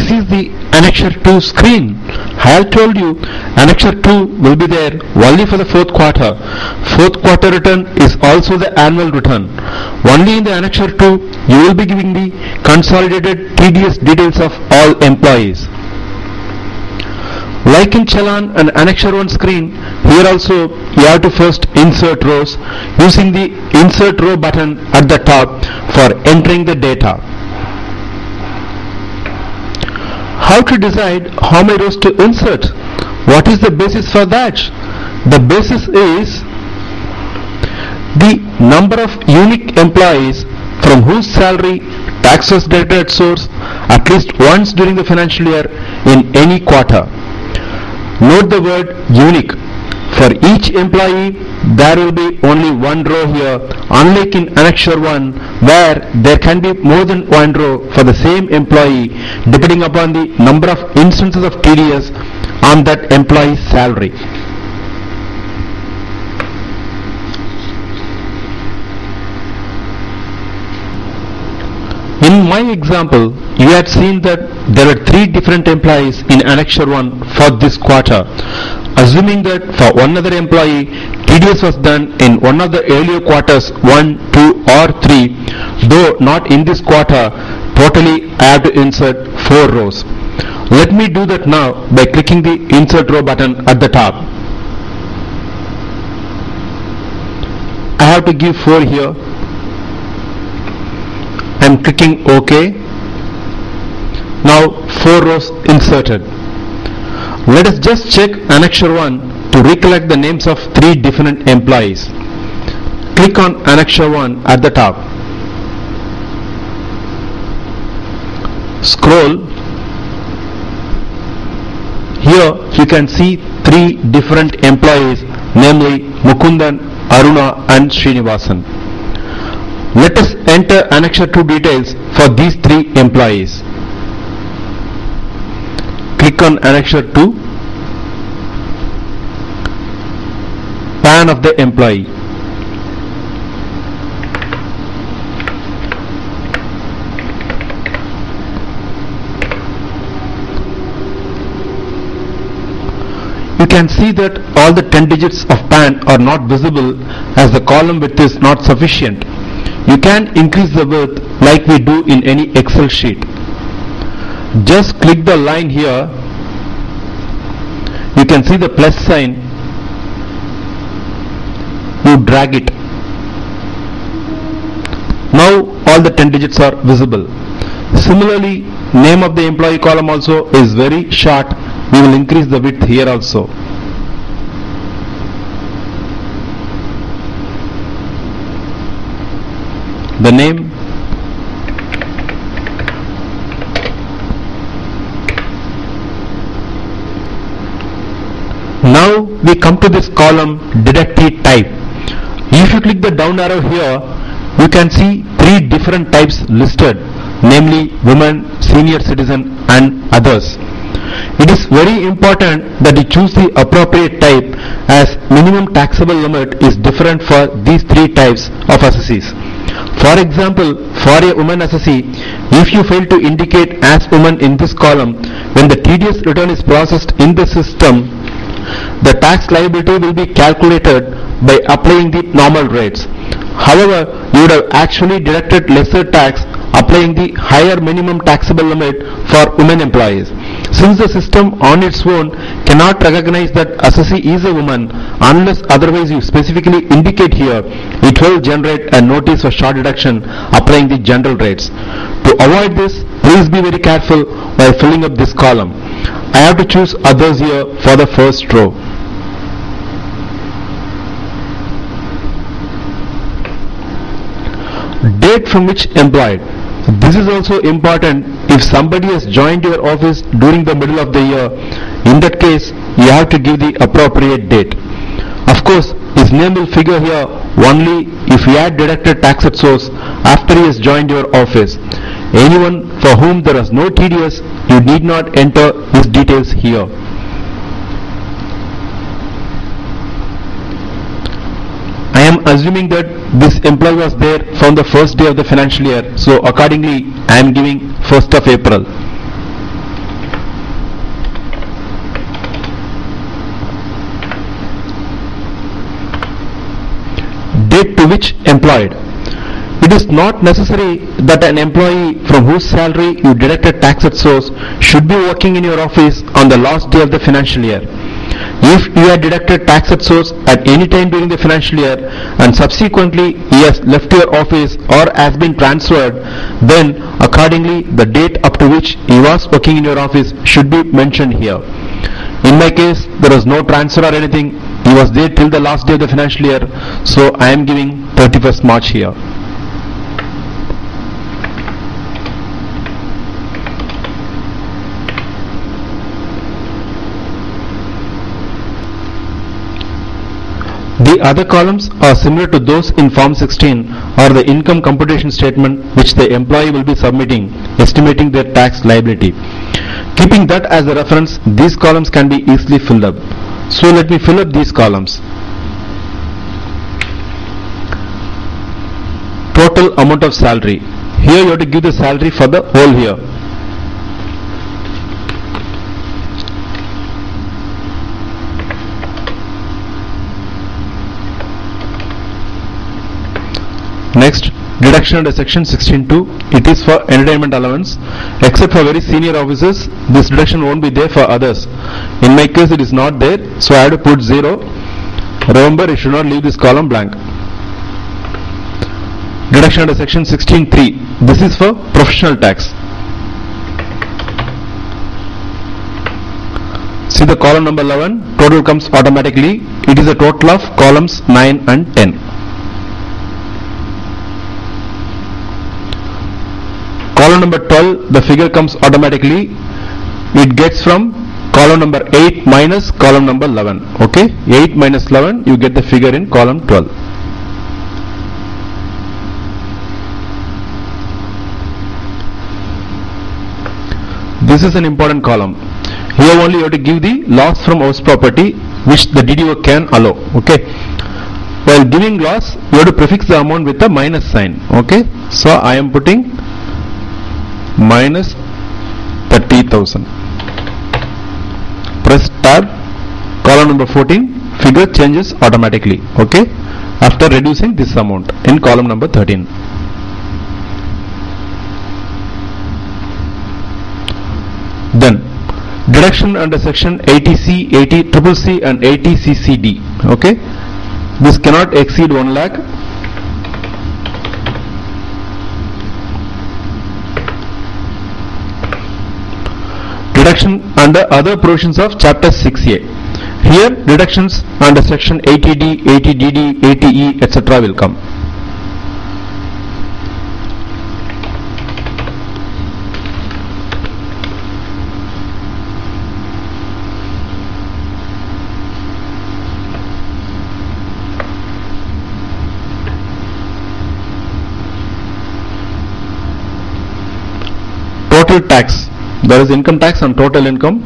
This is the Annexure 2 screen. I have told you Annexure 2 will be there only for the fourth quarter. Fourth quarter return is also the annual return. Only in the Annexure 2 you will be giving the consolidated TDS details of all employees. Like in Challan and Annexure 1 screen, here also you have to first insert rows using the insert row button at the top for entering the data. How to decide how many rows to insert? What is the basis for that? The basis is the number of unique employees from whose salary tax was deducted at source at least once during the financial year in any quarter. Note the word unique. For each employee there will be only one row here, unlike in Annexure 1 where there can be more than one row for the same employee depending upon the number of instances of TDS on that employee's salary. In my example, you had seen that there were 3 different employees in Annexure 1 for this quarter. Assuming that for one other employee, TDS was done in one of the earlier quarters 1, 2 or 3, though not in this quarter, totally I have to insert 4 rows. Let me do that now by clicking the insert row button at the top. I have to give 4 here. I am clicking OK. Now 4 rows inserted. Let us just check Annexure 1 to recollect the names of 3 different employees. Click on Annexure 1 at the top. Scroll. Here you can see 3 different employees, namely Mukundan, Aruna and Srinivasan. Let us enter Annexure 2 details for these 3 employees. Click on Annexure 2, PAN of the employee. You can see that all the 10 digits of PAN are not visible as the column width is not sufficient. You can increase the width like we do in any Excel sheet. Just click the line here. You can see the plus sign. You drag it. Now all the 10 digits are visible. Similarly, name of the employee column also is very short. We will increase the width here also. The name, now we come to this column deductee type. If you click the down arrow here, you can see 3 different types listed, namely women, senior citizen and others. It is very important that you choose the appropriate type as minimum taxable limit is different for these 3 types of assessees. For example, for a woman assessee, if you fail to indicate as woman in this column, when the TDS return is processed in the system, the tax liability will be calculated by applying the normal rates. However, you would have actually deducted lesser tax applying the higher minimum taxable limit for women employees. Since the system on its own cannot recognize that assessee is a woman unless otherwise you specifically indicate here, it will generate a notice for short deduction applying the general rates. To avoid this, please be very careful while filling up this column. I have to choose others here for the first row. Date from which employed. This is also important if somebody has joined your office during the middle of the year. In that case, you have to give the appropriate date. Of course, his name will figure here only if he had deducted tax at source after he has joined your office. Anyone for whom there is no TDS, you need not enter his details here. I am assuming that this employee was there from the first day of the financial year, so accordingly I am giving 1st of April. date to which employed. It is not necessary that an employee from whose salary you deducted tax at source should be working in your office on the last day of the financial year. If you had deducted tax at source at any time during the financial year and subsequently he has left your office or has been transferred, then accordingly the date up to which he was working in your office should be mentioned here. In my case, there was no transfer or anything. He was there till the last day of the financial year, so I am giving 31st March here. The other columns are similar to those in Form 16 or the income computation statement which the employee will be submitting, estimating their tax liability. Keeping that as a reference, these columns can be easily filled up. So let me fill up these columns. Total amount of salary. Here you have to give the salary for the whole year. Next, deduction under section 16(2). It is for entertainment allowance. Except for very senior officers, this deduction won't be there for others. In my case, it is not there, so I have to put 0. Remember, you should not leave this column blank. Deduction under section 16(3). This is for professional tax. See the column number 11, total comes automatically. It is a total of columns 9 and 10. Column number 12, the figure comes automatically. It gets from column number 8 minus column number 11. Okay, 8 minus 11, you get the figure in column 12. This is an important column. Here only you have to give the loss from house property which the DDO can allow. Okay. While giving loss, you have to prefix the amount with a minus sign. Okay. So I am putting minus 30,000. Press tab, column number 14, figure changes automatically. Okay, after reducing this amount in column number 13. Then deduction under section 80C, 80CCC and 80CCD. Okay, this cannot exceed 1 lakh. Deduction under other provisions of chapter 6A. Here deductions under section 80D, 80DD, 80E etc. will come. Total tax. There is income tax on total income.